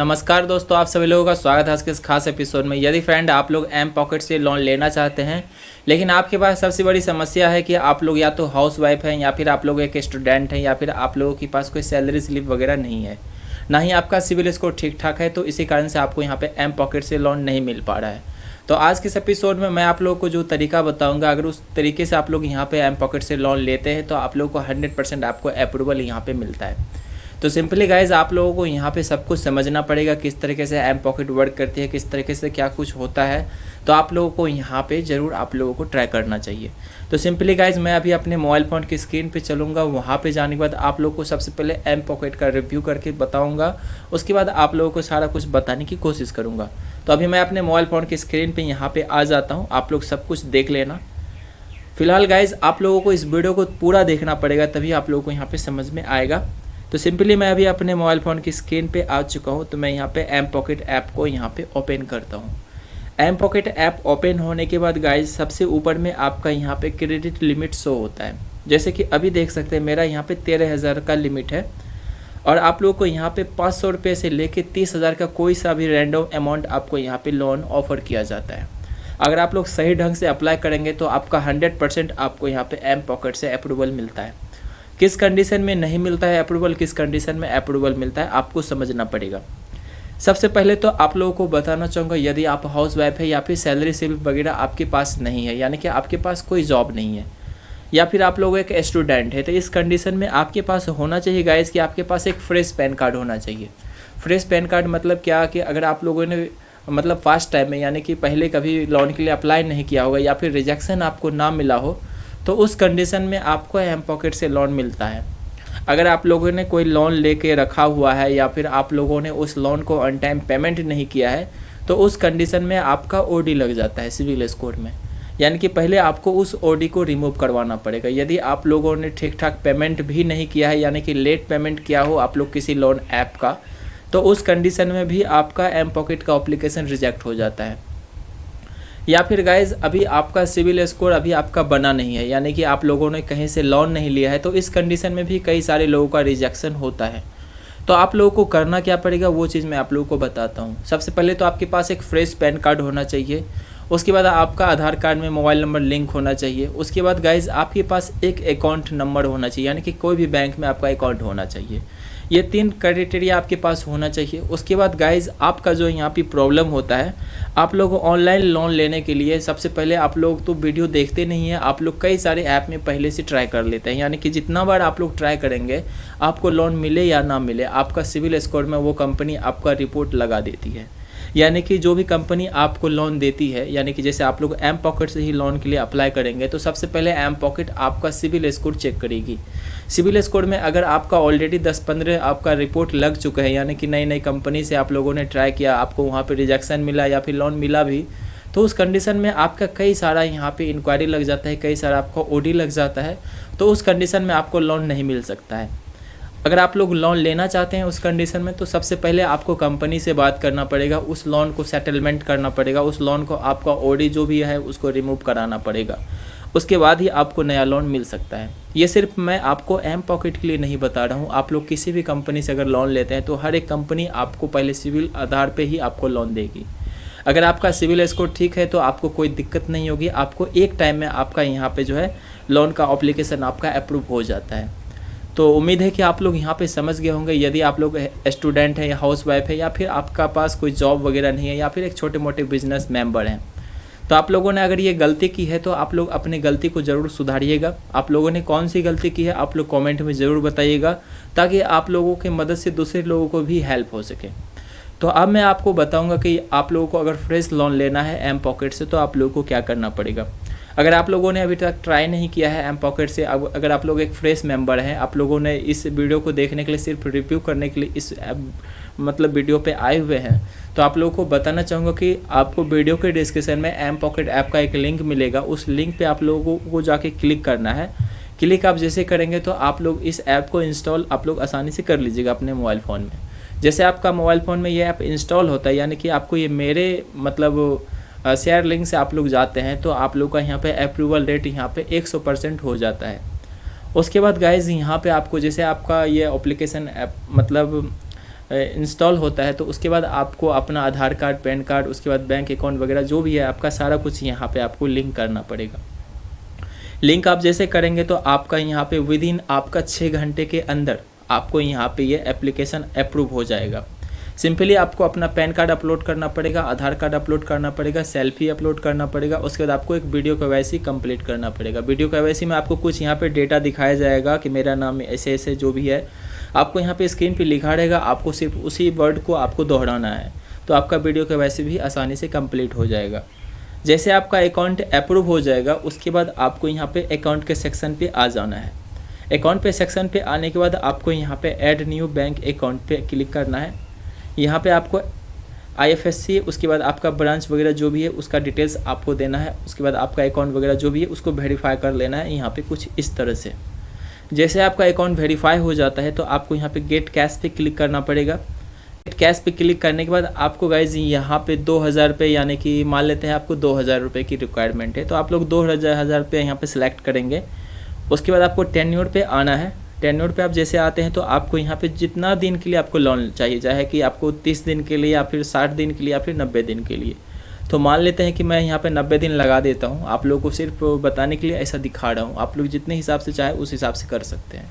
नमस्कार दोस्तों, आप सभी लोगों का स्वागत है आज के इस खास एपिसोड में। यदि फ्रेंड आप लोग एम पॉकेट से लोन लेना चाहते हैं, लेकिन आपके पास सबसे बड़ी समस्या है कि आप लोग या तो हाउस वाइफ हैं या फिर आप लोग एक स्टूडेंट हैं या फिर आप लोगों के पास कोई सैलरी स्लिप वगैरह नहीं है, ना ही आपका सिविल स्कोर ठीक ठाक है, तो इसी कारण से आपको यहाँ पे एम पॉकेट से लोन नहीं मिल पा रहा है। तो आज के इस एपिसोड में मैं आप लोगों को जो तरीका बताऊंगा, अगर उस तरीके से आप लोग यहाँ पे एम पॉकेट से लोन लेते हैं तो आप लोगों को 100% आपको अप्रूवल यहाँ पे मिलता है। तो सिंपली गाइज आप लोगों को यहाँ पे सब कुछ समझना पड़ेगा, किस तरीके से एम पॉकेट वर्क करती है, किस तरीके से क्या कुछ होता है। तो आप लोगों को यहाँ पे ज़रूर आप लोगों को ट्राई करना चाहिए। तो सिंपली गाइज मैं अभी अपने मोबाइल फ़ोन की स्क्रीन पे चलूँगा, वहाँ पे जाने के बाद आप लोगों को सबसे पहले एम पॉकेट का रिव्यू करके बताऊँगा, उसके बाद आप लोगों को सारा कुछ बताने की कोशिश करूँगा। तो अभी मैं अपने मोबाइल फ़ोन की स्क्रीन पर यहाँ पर आ जाता हूँ, आप लोग सब कुछ देख लेना। फिलहाल गाइज आप लोगों को इस वीडियो को पूरा देखना पड़ेगा, तभी आप लोगों को यहाँ पे समझ में आएगा। तो सिंपली मैं अभी अपने मोबाइल फ़ोन की स्क्रीन पे आ चुका हूँ। तो मैं यहाँ पे एम पॉकेट ऐप को यहाँ पे ओपन करता हूँ। एम पॉकेट ऐप ओपन होने के बाद गाइज सबसे ऊपर में आपका यहाँ पे क्रेडिट लिमिट शो होता है। जैसे कि अभी देख सकते हैं मेरा यहाँ पे 13,000 का लिमिट है, और आप लोग को यहाँ पे 500 रुपये से लेके 30,000 का कोई सा भी रैंडम अमाउंट आपको यहाँ पे लोन ऑफर किया जाता है। अगर आप लोग सही ढंग से अप्लाई करेंगे तो आपका 100% आपको यहाँ पे एम पॉकेट से अप्रूवल मिलता है। किस कंडीशन में नहीं मिलता है अप्रूवल, किस कंडीशन में अप्रूवल मिलता है, आपको समझना पड़ेगा। सबसे पहले तो आप लोगों को बताना चाहूँगा, यदि आप हाउस वाइफ है या फिर सैलरी स्लिप वगैरह आपके पास नहीं है, यानी कि आपके पास कोई जॉब नहीं है, या फिर आप लोग एक स्टूडेंट है, तो इस कंडीशन में आपके पास होना चाहिए गाइस कि आपके पास एक फ्रेश पैन कार्ड होना चाहिए। फ्रेश पैन कार्ड मतलब क्या कि अगर आप लोगों ने मतलब फर्स्ट टाइम में, यानी कि पहले कभी लोन के लिए अप्लाई नहीं किया होगा या फिर रिजेक्शन आपको ना मिला हो, तो उस कंडीशन में आपको एम पॉकेट से लोन मिलता है। अगर आप लोगों ने कोई लोन लेके रखा हुआ है या फिर आप लोगों ने उस लोन को ऑन टाइम पेमेंट नहीं किया है, तो उस कंडीशन में आपका ओडी लग जाता है सिविल स्कोर में, यानी कि पहले आपको उस ओडी को रिमूव करवाना पड़ेगा। यदि आप लोगों ने ठीक ठाक पेमेंट भी नहीं किया है, यानी कि लेट पेमेंट किया हो आप लोग किसी लोन ऐप का, तो उस कंडीशन में भी आपका एम पॉकेट का एप्लीकेशन रिजेक्ट हो जाता है। या फिर गाइज अभी आपका सिविल स्कोर अभी आपका बना नहीं है, यानी कि आप लोगों ने कहीं से लोन नहीं लिया है, तो इस कंडीशन में भी कई सारे लोगों का रिजेक्शन होता है। तो आप लोगों को करना क्या पड़ेगा वो चीज़ मैं आप लोगों को बताता हूँ। सबसे पहले तो आपके पास एक फ्रेश पैन कार्ड होना चाहिए, उसके बाद आपका आधार कार्ड में मोबाइल नंबर लिंक होना चाहिए, उसके बाद गाइज आपके पास एक अकाउंट नंबर होना चाहिए, यानी कि कोई भी बैंक में आपका अकाउंट होना चाहिए। ये 3 क्राइटेरिया आपके पास होना चाहिए। उसके बाद गाइज आपका जो यहाँ पे प्रॉब्लम होता है, आप लोग ऑनलाइन लोन लेने के लिए सबसे पहले आप लोग तो वीडियो देखते नहीं हैं, आप लोग कई सारे ऐप में पहले से ट्राई कर लेते हैं, यानी कि जितना बार आप लोग ट्राई करेंगे आपको लोन मिले या ना मिले, आपका सिविल स्कोर में वो कंपनी आपका रिपोर्ट लगा देती है। यानी कि जो भी कंपनी आपको लोन देती है, यानी कि जैसे आप लोग एम पॉकेट से ही लोन के लिए अप्लाई करेंगे, तो सबसे पहले एम पॉकेट आपका सिविल स्कोर चेक करेगी। सिविल स्कोर में अगर आपका ऑलरेडी 10-15 आपका रिपोर्ट लग चुका है, यानी कि नई नई कंपनी से आप लोगों ने ट्राई किया, आपको वहाँ पे रिजेक्शन मिला या फिर लोन मिला भी, तो उस कंडीशन में आपका कई सारा यहाँ पे इंक्वायरी लग जाता है, कई सारा आपका ओडी लग जाता है, तो उस कंडीशन में आपको लोन नहीं मिल सकता है। अगर आप लोग लोन लेना चाहते हैं उस कंडीशन में, तो सबसे पहले आपको कंपनी से बात करना पड़ेगा, उस लोन को सेटलमेंट करना पड़ेगा, उस लोन को आपका ओडी जो भी है उसको रिमूव कराना पड़ेगा, उसके बाद ही आपको नया लोन मिल सकता है। ये सिर्फ मैं आपको एम पॉकेट के लिए नहीं बता रहा हूँ, आप लोग किसी भी कंपनी से अगर लोन लेते हैं तो हर एक कंपनी आपको पहले सिविल आधार पे ही आपको लोन देगी। अगर आपका सिविल स्कोर ठीक है तो आपको कोई दिक्कत नहीं होगी, आपको एक टाइम में आपका यहाँ पे जो है लोन का एप्लीकेशन आपका अप्रूव हो जाता है। तो उम्मीद है कि आप लोग यहाँ पे समझ गए होंगे। यदि आप लोग स्टूडेंट हैं या हाउस वाइफ है या फिर आपका पास कोई जॉब वगैरह नहीं है या फिर एक छोटे मोटे बिजनेस मेंबर हैं, तो आप लोगों ने अगर ये गलती की है तो आप लोग अपनी गलती को ज़रूर सुधारिएगा। आप लोगों ने कौन सी गलती की है आप लोग कमेंट में ज़रूर बताइएगा, ताकि आप लोगों की मदद से दूसरे लोगों को भी हेल्प हो सके। तो अब मैं आपको बताऊंगा कि आप लोगों को अगर फ्रेश लोन लेना है एम पॉकेट से तो आप लोगों को क्या करना पड़ेगा। अगर आप लोगों ने अभी तक ट्राई नहीं किया है एम पॉकेट से, अगर आप लोग एक फ्रेश मेंबर हैं, आप लोगों ने इस वीडियो को देखने के लिए सिर्फ रिव्यू करने के लिए इस मतलब वीडियो पे आए हुए हैं, तो आप लोगों को बताना चाहूँगा कि आपको वीडियो के डिस्क्रिप्शन में एम पॉकेट ऐप का एक लिंक मिलेगा, उस लिंक पे आप लोगों को जाके क्लिक करना है। क्लिक आप जैसे करेंगे तो आप लोग इस ऐप को इंस्टॉल आप लोग आसानी से कर लीजिएगा अपने मोबाइल फ़ोन में। जैसे आपका मोबाइल फ़ोन में ये ऐप इंस्टॉल होता है, यानी कि आपको ये मेरे मतलब शेयर लिंक से आप लोग जाते हैं, तो आप लोग का यहाँ पे अप्रूवल रेट यहाँ पे 100% हो जाता है। उसके बाद गाइज यहाँ पे आपको जैसे आपका ये एप्लीकेशन ऐप मतलब इंस्टॉल होता है तो उसके बाद आपको अपना आधार कार्ड, पैन कार्ड, उसके बाद बैंक अकाउंट वगैरह जो भी है आपका सारा कुछ यहाँ पे आपको लिंक करना पड़ेगा। लिंक आप जैसे करेंगे तो आपका यहाँ पे विद इन आपका 6 घंटे के अंदर आपको यहाँ पे ये एप्लीकेशन अप्रूव हो जाएगा। सिंपली आपको अपना पैन कार्ड अपलोड करना पड़ेगा, आधार कार्ड अपलोड करना पड़ेगा, सेल्फी अपलोड करना पड़ेगा, उसके बाद आपको एक वीडियो केवाईसी कंप्लीट करना पड़ेगा। वीडियो केवाईसी में आपको कुछ यहाँ पे डेटा दिखाया जाएगा कि मेरा नाम ऐसे ऐसे जो भी है, आपको यहाँ पे स्क्रीन पे लिखा रहेगा, आपको सिर्फ उसी वर्ड को आपको दोहराना है, तो आपका वीडियो केवाईसी भी आसानी से कंप्लीट हो जाएगा। जैसे आपका अकाउंट अप्रूव हो जाएगा उसके बाद आपको यहाँ पे अकाउंट के सेक्शन पे आ जाना है। अकाउंट पे सेक्शन पे आने के बाद आपको यहाँ पे ऐड न्यू बैंक अकाउंट पे क्लिक करना है। यहाँ पे आपको IFSC, उसके बाद आपका ब्रांच वगैरह जो भी है उसका डिटेल्स आपको देना है, उसके बाद आपका अकाउंट वगैरह जो भी है उसको वेरीफाई कर लेना है यहाँ पे कुछ इस तरह से। जैसे आपका अकाउंट वेरीफाई हो जाता है तो आपको यहाँ पे गेट कैश पे क्लिक करना पड़ेगा। गेट कैश पे क्लिक करने के बाद आपको गाइज यहाँ पे 2000 रुपये, यानी कि मान लेते हैं आपको 2000 रुपये की रिक्वायरमेंट है तो आप लोग 2000 रुपये यहाँ पे सिलेक्ट करेंगे। उसके बाद आपको टेन्योर पे आना है। टेन्योर पे आप जैसे आते हैं तो आपको यहाँ पे जितना दिन के लिए आपको लोन चाहिए, चाहे कि आपको 30 दिन के लिए या फिर 60 दिन के लिए या फिर 90 दिन के लिए, तो मान लेते हैं कि मैं यहाँ पे 90 दिन लगा देता हूँ। आप लोगों को सिर्फ बताने के लिए ऐसा दिखा रहा हूँ, आप लोग जितने हिसाब से चाहे उस हिसाब से कर सकते हैं।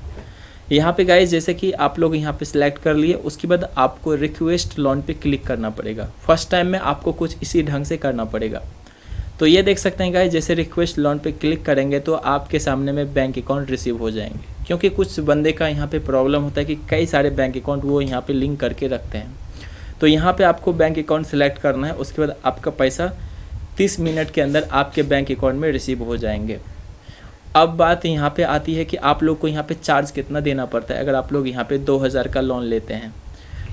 यहाँ पे गाइज जैसे कि आप लोग यहाँ पे सिलेक्ट कर लिए, उसके बाद आपको रिक्वेस्ट लोन पे क्लिक करना पड़ेगा। फर्स्ट टाइम में आपको कुछ इसी ढंग से करना पड़ेगा। तो ये देख सकते हैं गाइज, जैसे रिक्वेस्ट लोन पे क्लिक करेंगे तो आपके सामने में बैंक अकाउंट रिसीव हो जाएंगे, क्योंकि कुछ बंदे का यहाँ पे प्रॉब्लम होता है कि कई सारे बैंक अकाउंट वो यहाँ पे लिंक करके रखते हैं। तो यहाँ पे आपको बैंक अकाउंट सेलेक्ट करना है, उसके बाद आपका पैसा 30 मिनट के अंदर आपके बैंक अकाउंट में रिसीव हो जाएंगे। अब बात यहाँ पे आती है कि आप लोग को यहाँ पे चार्ज कितना देना पड़ता है। अगर आप लोग यहाँ पे 2000 का लोन लेते हैं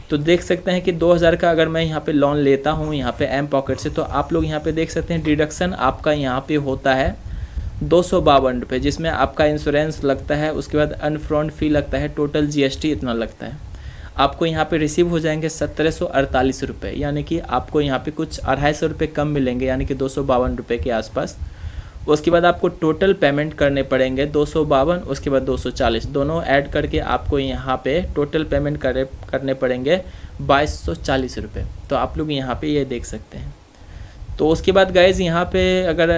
तो देख सकते हैं कि 2000 का अगर मैं यहाँ पे लोन लेता हूँ यहाँ पे एम पॉकेट से, तो आप लोग यहाँ पे देख सकते हैं डिडक्शन आपका यहाँ पे होता है 252 रुपये, जिसमें आपका इंश्योरेंस लगता है, उसके बाद अनफ्रंट फ़ी लगता है, टोटल GST इतना लगता है। आपको यहाँ पे रिसीव हो जाएंगे 1748 रुपये, यानी कि आपको यहाँ पे कुछ 250 रुपये कम मिलेंगे, यानी कि 252 रुपये के आसपास। उसके बाद आपको टोटल पेमेंट करने पड़ेंगे 252, उसके बाद 240, दोनों ऐड करके आपको यहाँ पे टोटल पेमेंट करने पड़ेंगे 2240 रुपये। तो आप लोग यहाँ पे ये देख सकते हैं। तो उसके बाद गाइज़ यहाँ पे अगर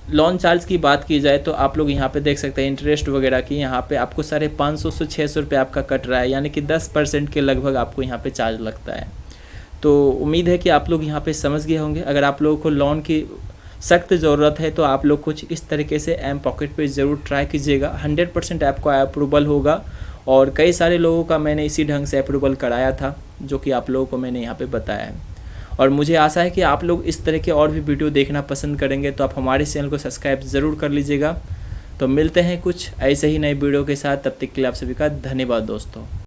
लोन चार्ज की बात की जाए तो आप लोग यहाँ पे देख सकते हैं इंटरेस्ट वगैरह की यहाँ पे आपको 550 से 600 रुपये आपका कट रहा है, यानी कि 10% के लगभग आपको यहाँ पे चार्ज लगता है। तो उम्मीद है कि आप लोग यहाँ पे समझ गए होंगे। अगर आप लोगों को लोन की सख्त ज़रूरत है तो आप लोग कुछ इस तरीके से एम पॉकेट पे ज़रूर ट्राई कीजिएगा। 100% आपको अप्रूवल होगा, और कई सारे लोगों का मैंने इसी ढंग से अप्रूवल कराया था, जो कि आप लोगों को मैंने यहाँ पे बताया है। और मुझे आशा है कि आप लोग इस तरह के और भी वीडियो देखना पसंद करेंगे, तो आप हमारे चैनल को सब्सक्राइब ज़रूर कर लीजिएगा। तो मिलते हैं कुछ ऐसे ही नए वीडियो के साथ, तब तक के लिए आप सभी का धन्यवाद दोस्तों।